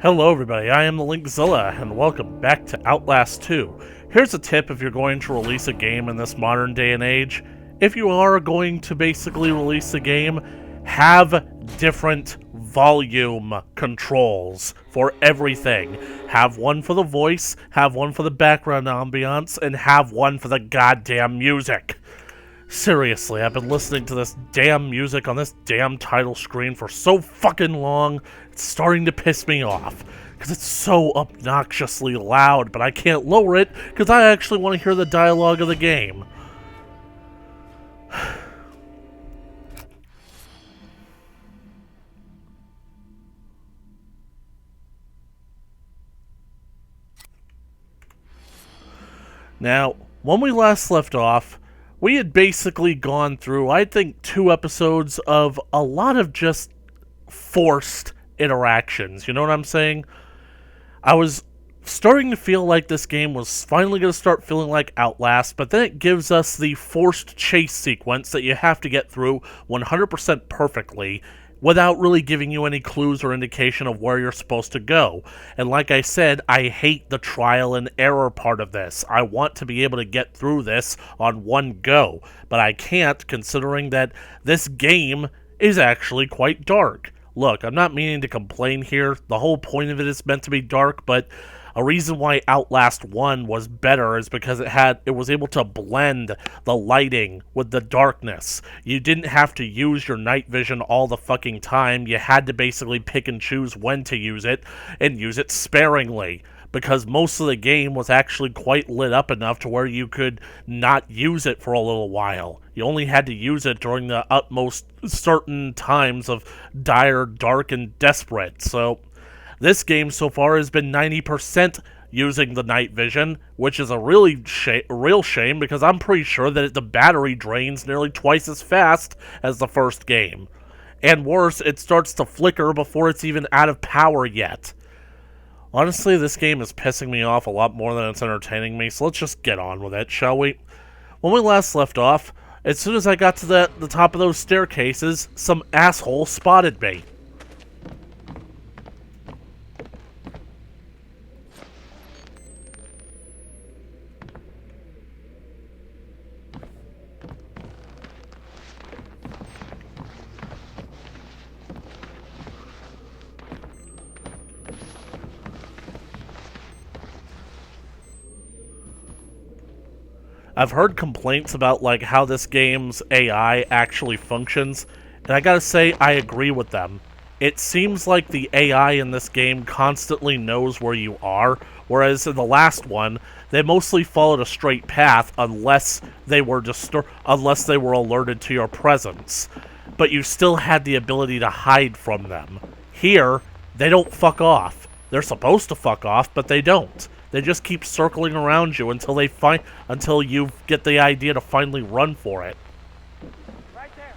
Hello everybody, I am the Linkzilla, and welcome back to Outlast 2. Here's a tip if you're going to release a game in this modern day and age. If you are going to basically release a game, have different volume controls for everything. Have one for the voice, have one for the background ambiance, and have one for the goddamn music. Seriously, I've been listening to this damn music on this damn title screen for so fucking long, it's starting to piss me off. Because it's so obnoxiously loud, but I can't lower it because I actually want to hear the dialogue of the game. Now, when we last left off, we had basically gone through, I think, 2 episodes of a lot of just forced interactions. You know what I'm saying? I was starting to feel like this game was finally going to start feeling like Outlast, but then it gives us the forced chase sequence that you have to get through 100% perfectly without really giving you any clues or indication of where you're supposed to go. And like I said, I hate the trial and error part of this. I want to be able to get through this on one go, but I can't, considering that this game is actually quite dark. Look, I'm not meaning to complain here. The whole point of it is meant to be dark, but a reason why Outlast 1 was better is because it was able to blend the lighting with the darkness. You didn't have to use your night vision all the fucking time. You had to basically pick and choose when to use it, and use it sparingly, because most of the game was actually quite lit up enough to where you could not use it for a little while. You only had to use it during the utmost certain times of dire, dark, and desperate. So this game so far has been 90% using the night vision, which is a real shame because I'm pretty sure that the battery drains nearly twice as fast as the first game. And worse, it starts to flicker before it's even out of power yet. Honestly, this game is pissing me off a lot more than it's entertaining me, so let's just get on with it, shall we? When we last left off, as soon as I got to the top of those staircases, some asshole spotted me. I've heard complaints about like how this game's AI actually functions, and I gotta say, I agree with them. It seems like the AI in this game constantly knows where you are, whereas in the last one, they mostly followed a straight path unless they were alerted to your presence. But you still had the ability to hide from them. Here, they don't fuck off. They're supposed to fuck off, but they don't. They just keep circling around you until you get the idea to finally run for it. Right there.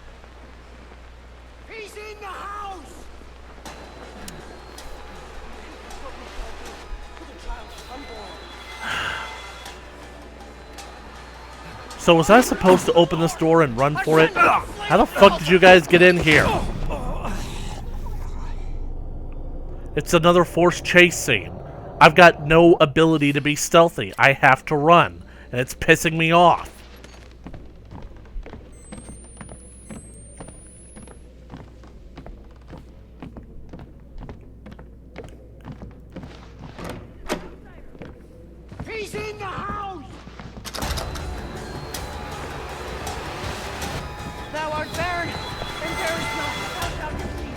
He's in the house. So was I supposed to open this door and run for it? How the fuck did you guys get in here? It's another forced chase scene. I've got no ability to be stealthy. I have to run, and it's pissing me off. He's in the house. Thou art barren, and there is no without thou your feet.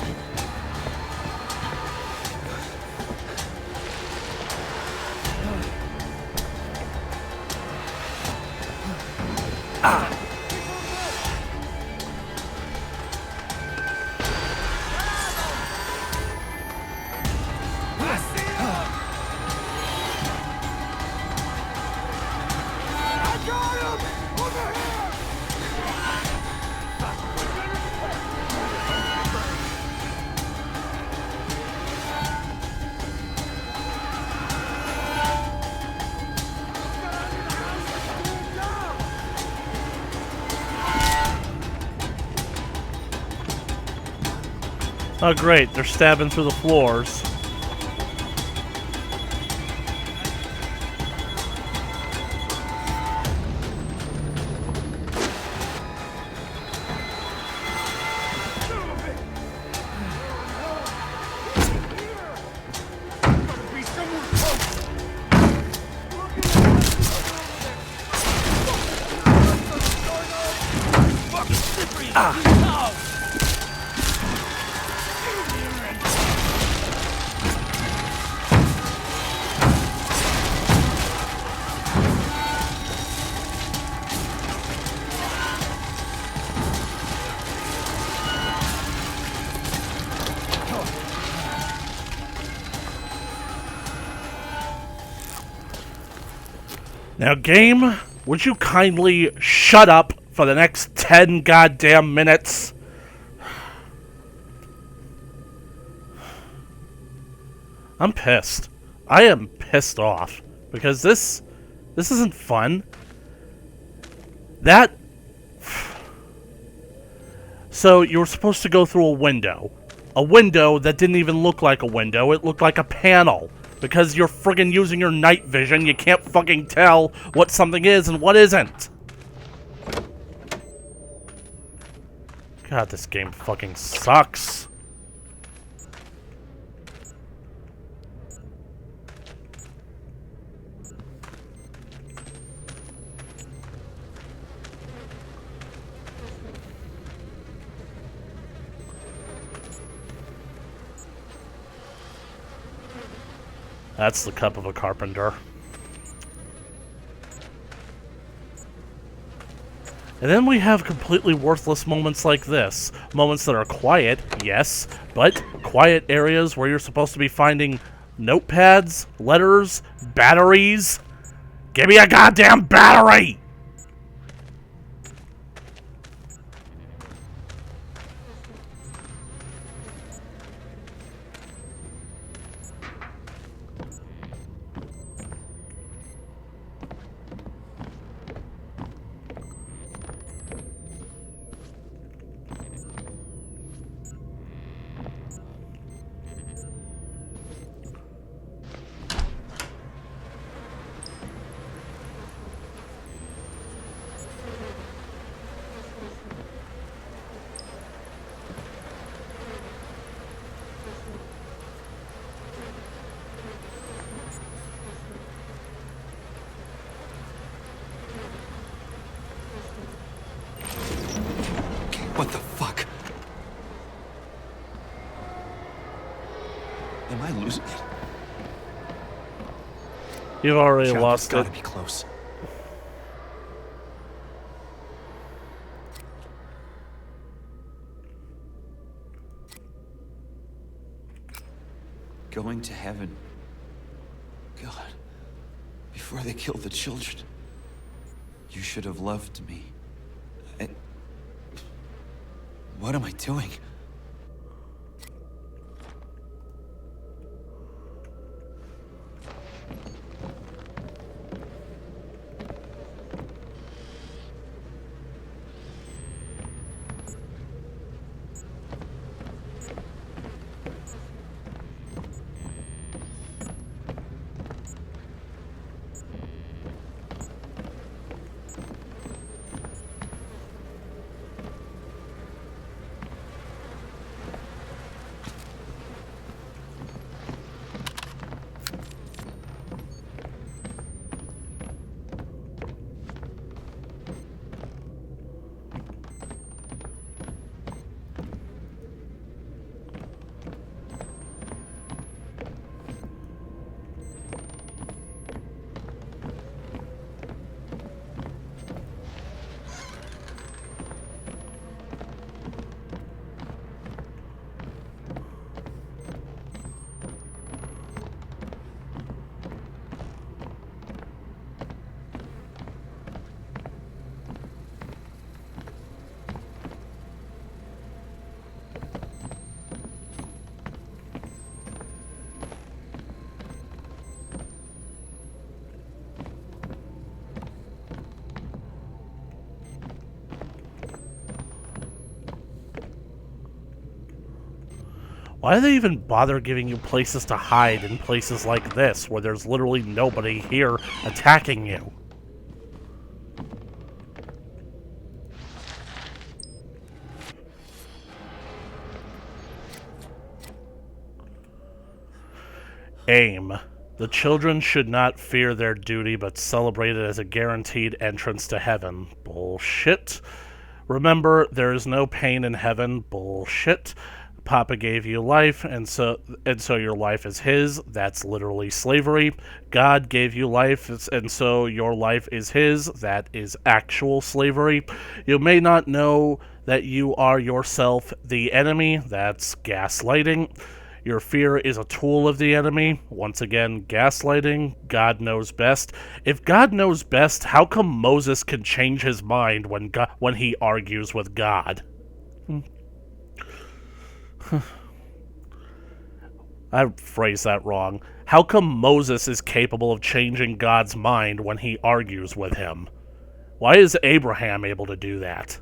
Oh great, they're stabbing through the floors. Now, game, would you kindly shut up for the next 10 goddamn minutes? I'm pissed. I am pissed off. Because this isn't fun. That... So, you were supposed to go through a window. A window that didn't even look like a window. It looked like a panel. Because you're friggin' using your night vision, you can't fucking tell what something is and what isn't. God, this game fucking sucks. That's the cup of a carpenter. And then we have completely worthless moments like this. Moments that are quiet, yes, but quiet areas where you're supposed to be finding notepads, letters, batteries. Give me a goddamn battery! What the fuck? Am I losing it? You've already Sheriff, lost it's gotta it. be close. Going to heaven. God, before they killed the children, you should have loved me. What am I doing? Why do they even bother giving you places to hide in places like this, where there's literally nobody here attacking you? Aim. The children should not fear their duty, but celebrate it as a guaranteed entrance to heaven. Bullshit. Remember, there is no pain in heaven. Bullshit. Papa gave you life, and so your life is his. That's literally slavery. God gave you life, and so your life is his. That is actual slavery. You may not know that you are yourself the enemy. That's gaslighting. Your fear is a tool of the enemy. Once again, gaslighting. God knows best. If God knows best, how come Moses can change his mind when he argues with God? I phrased that wrong. How come Moses is capable of changing God's mind when he argues with him? Why is Abraham able to do that?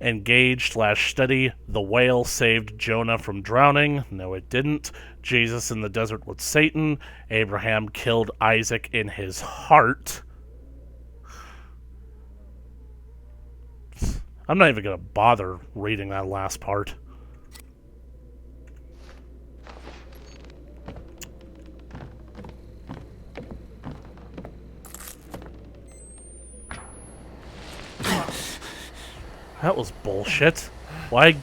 Engage/study. The whale saved Jonah from drowning. No, it didn't. Jesus in the desert with Satan. Abraham killed Isaac in his heart. I'm not even going to bother reading that last part. That was bullshit. Why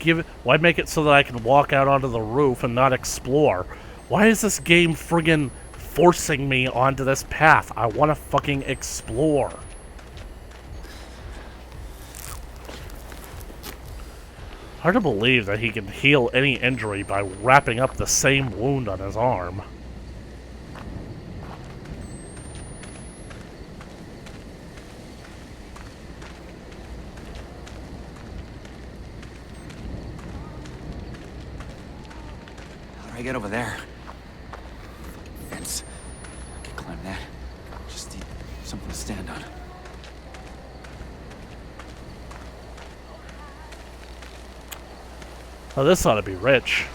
make it so that I can walk out onto the roof and not explore? Why is this game friggin' forcing me onto this path? I want to fucking explore. Hard to believe that he can heal any injury by wrapping up the same wound on his arm. I get over there. Fence. I can climb that. Just need something to stand on. Oh, this ought to be rich.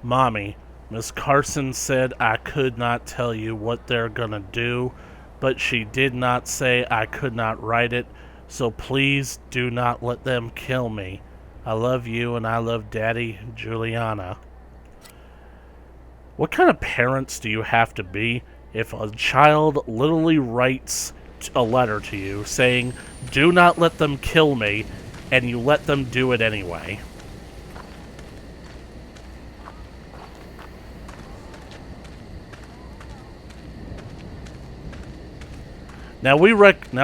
Mommy, Miss Carson said I could not tell you what they're gonna do, but she did not say I could not write it. So please do not let them kill me. I love you and I love Daddy, Juliana. What kind of parents do you have to be if a child literally writes a letter to you saying, do not let them kill me, and you let them do it anyway? Now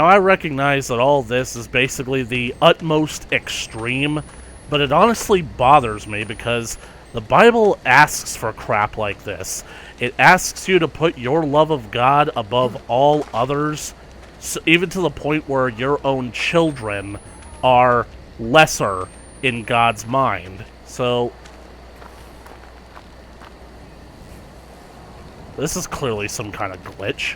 I recognize that all this is basically the utmost extreme, but it honestly bothers me because the Bible asks for crap like this. It asks you to put your love of God above all others, so even to the point where your own children are lesser in God's mind. So this is clearly some kind of glitch.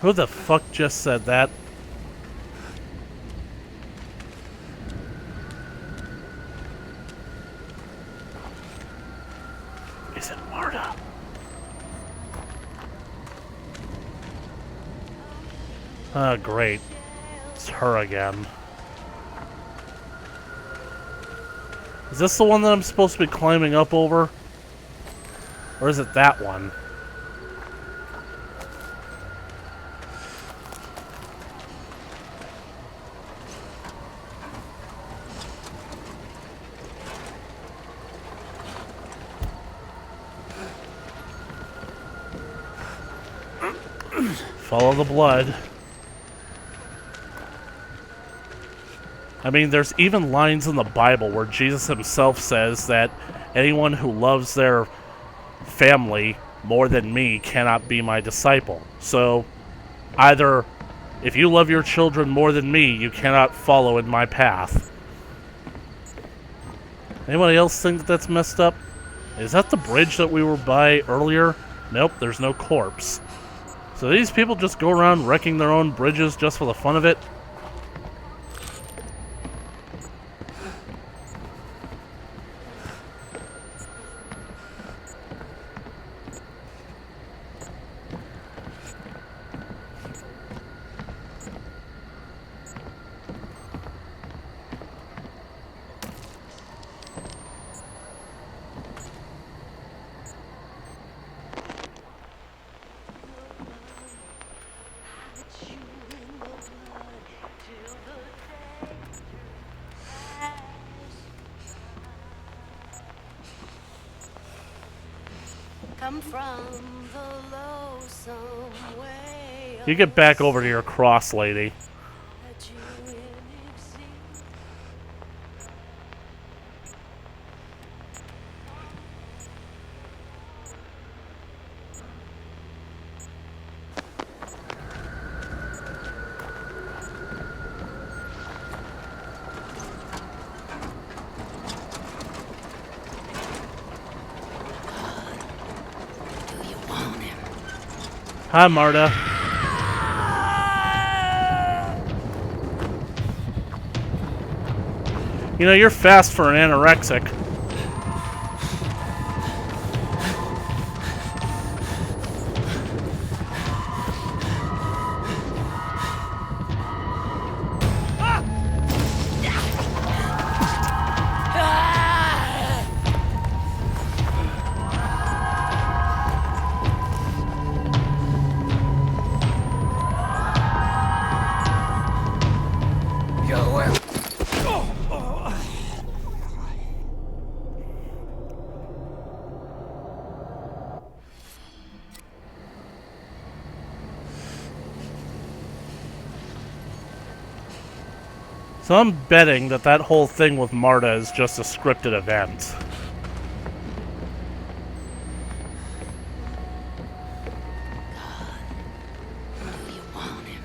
Who the fuck just said that? Is it Marta? Ah, great. It's her again. Is this the one that I'm supposed to be climbing up over? Or is it that one? Follow the blood. I mean, there's even lines in the Bible where Jesus himself says that anyone who loves their family more than me cannot be my disciple. So, either if you love your children more than me, you cannot follow in my path. Anybody else think that's messed up? Is that the bridge that we were by earlier? Nope, there's no corpse. So these people just go around wrecking their own bridges just for the fun of it? Come from the low way You get back over to your cross, lady. that you exceed. Do you want him? Hi, Marta. You know, you're fast for an anorexic. So I'm betting that that whole thing with Marta is just a scripted event. Do you want him?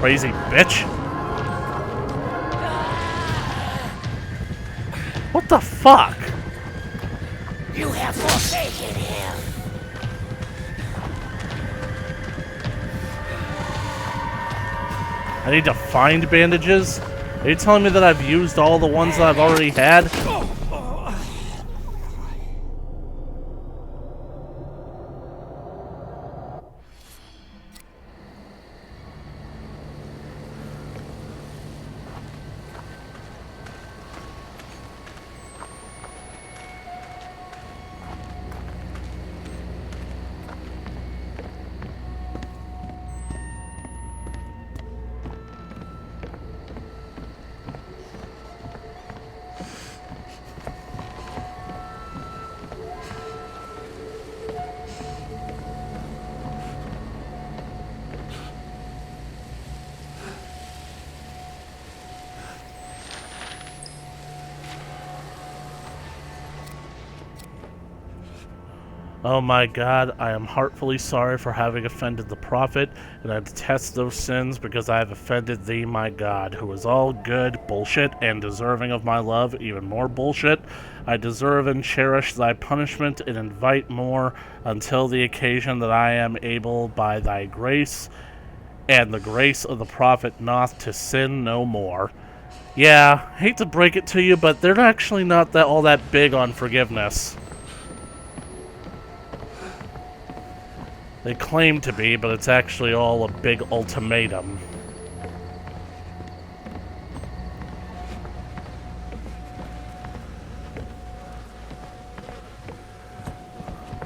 Crazy bitch. What the fuck? You have forsaken him. I need to find bandages? Are you telling me that I've used all the ones that I've already had? Oh my God, I am heartfully sorry for having offended the Prophet, and I detest those sins because I have offended thee, my God, who is all good, bullshit, and deserving of my love, even more bullshit. I deserve and cherish thy punishment, and invite more until the occasion that I am able by thy grace and the grace of the Prophet Noth to sin no more. Yeah, hate to break it to you, but they're actually not that all that big on forgiveness. They claim to be, but it's actually all a big ultimatum.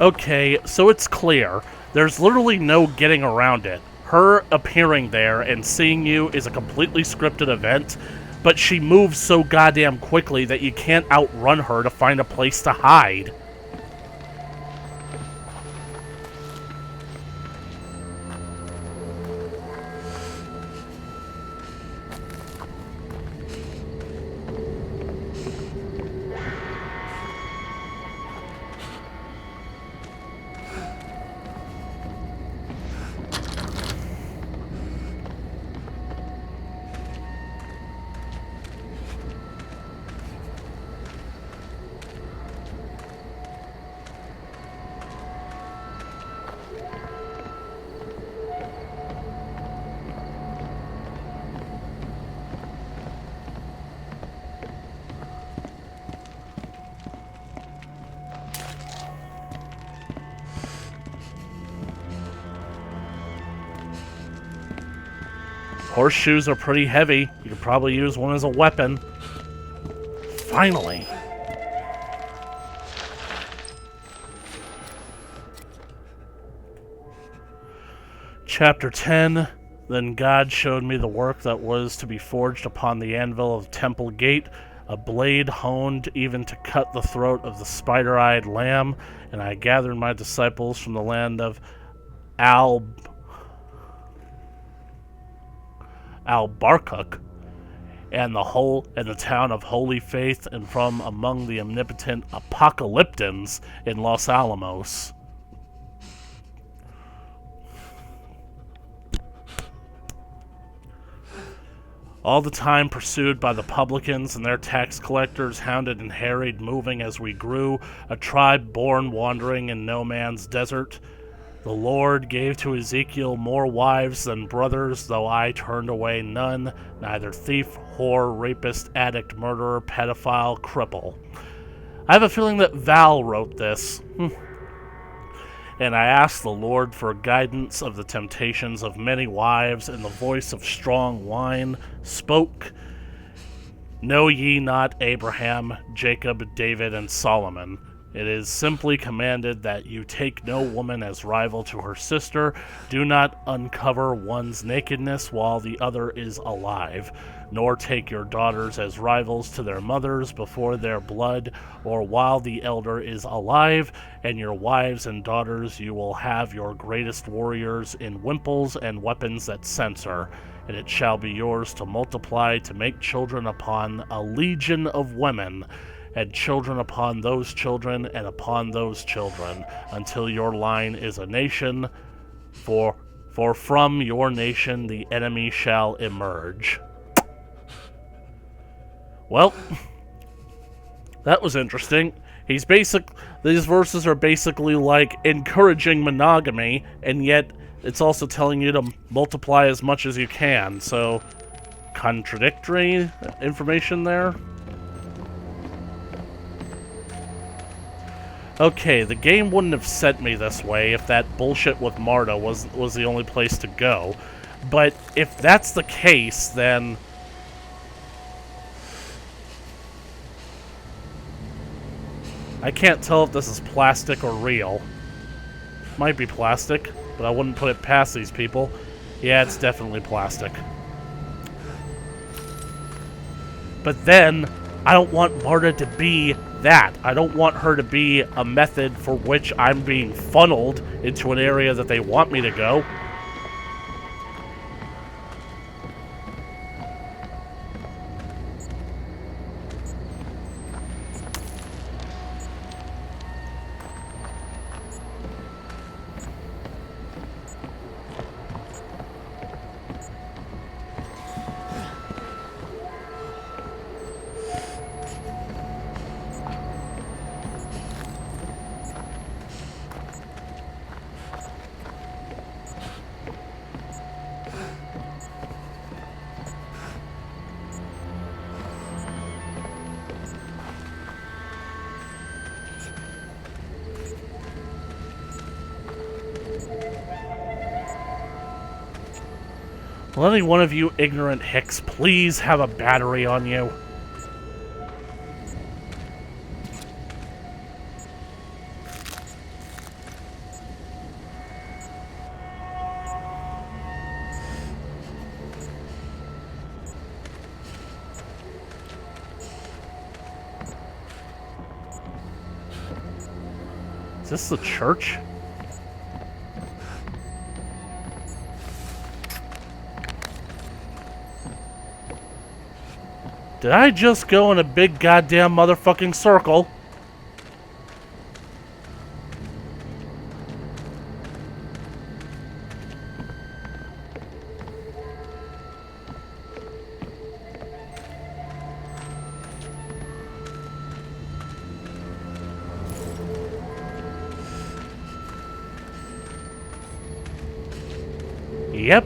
Okay, so it's clear. There's literally no getting around it. Her appearing there and seeing you is a completely scripted event, but she moves so goddamn quickly that you can't outrun her to find a place to hide. Horseshoes are pretty heavy. You could probably use one as a weapon. Finally. Chapter 10. Then God showed me the work that was to be forged upon the anvil of the temple gate, a blade honed even to cut the throat of the spider-eyed lamb, and I gathered my disciples from the land of Al-Barkuk, and the town of Holy Faith, and from among the omnipotent apocalyptans in Los Alamos. All the time pursued by the publicans and their tax collectors, hounded and harried, moving as we grew, a tribe born wandering in no man's desert. The Lord gave to Ezekiel more wives than brothers, though I turned away none, neither thief, whore, rapist, addict, murderer, pedophile, cripple. I have a feeling that Val wrote this. And I asked the Lord for guidance of the temptations of many wives, and the voice of strong wine spoke, Know ye not Abraham, Jacob, David, and Solomon? It is simply commanded that you take no woman as rival to her sister. Do not uncover one's nakedness while the other is alive, nor take your daughters as rivals to their mothers before their blood, or while the elder is alive, and your wives and daughters you will have your greatest warriors in wimples and weapons that censor, and it shall be yours to multiply, to make children upon a legion of women, and children upon those children, and upon those children, until your line is a nation, for from your nation the enemy shall emerge. Well, that was interesting. These verses are basically like encouraging monogamy, and yet it's also telling you to multiply as much as you can, so contradictory information there. Okay, the game wouldn't have sent me this way if that bullshit with Marta was the only place to go. But if that's the case, then I can't tell if this is plastic or real. Might be plastic, but I wouldn't put it past these people. Yeah, it's definitely plastic. But then, I don't want Marta to be that. I don't want her to be a method for which I'm being funneled into an area that they want me to go. Will any one of you ignorant hicks please have a battery on you? Is this the church? Did I just go in a big goddamn motherfucking circle? Yep.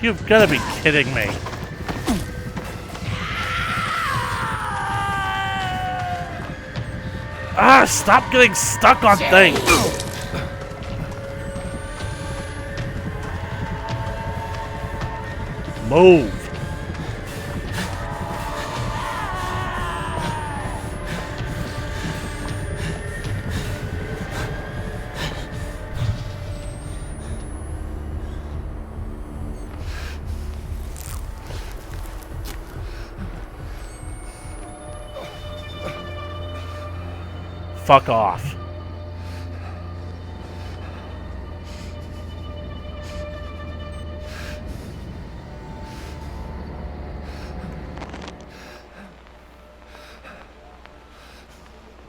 You've got to be kidding me. Ah, stop getting stuck on things. Move. Fuck off.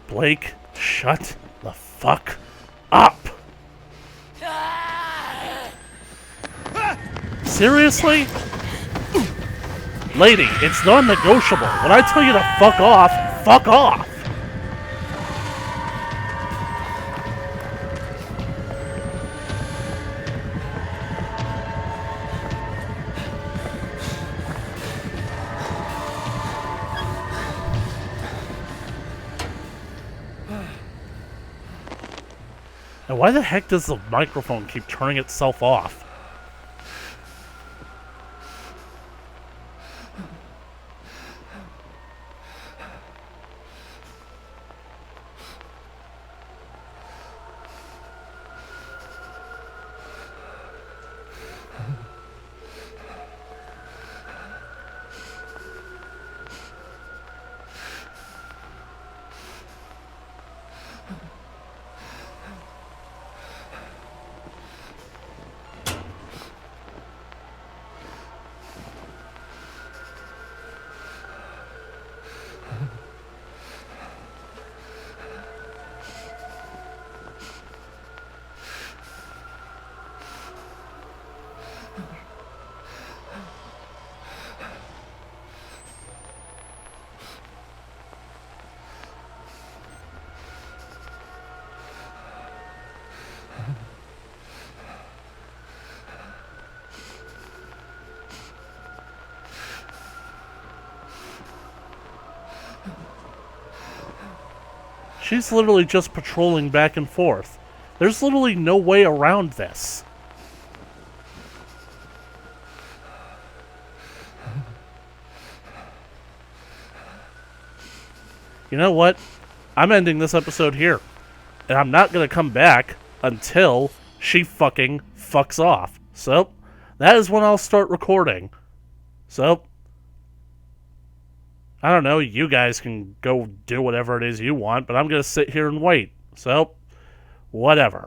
Blake, shut the fuck up. Seriously? Lady, it's non-negotiable. When I tell you to fuck off, fuck off. And why the heck does the microphone keep turning itself off? She's literally just patrolling back and forth. There's literally no way around this. You know what? I'm ending this episode here. And I'm not going to come back until she fucking fucks off. So, that is when I'll start recording. So, I don't know, you guys can go do whatever it is you want, but I'm going to sit here and wait. So, whatever.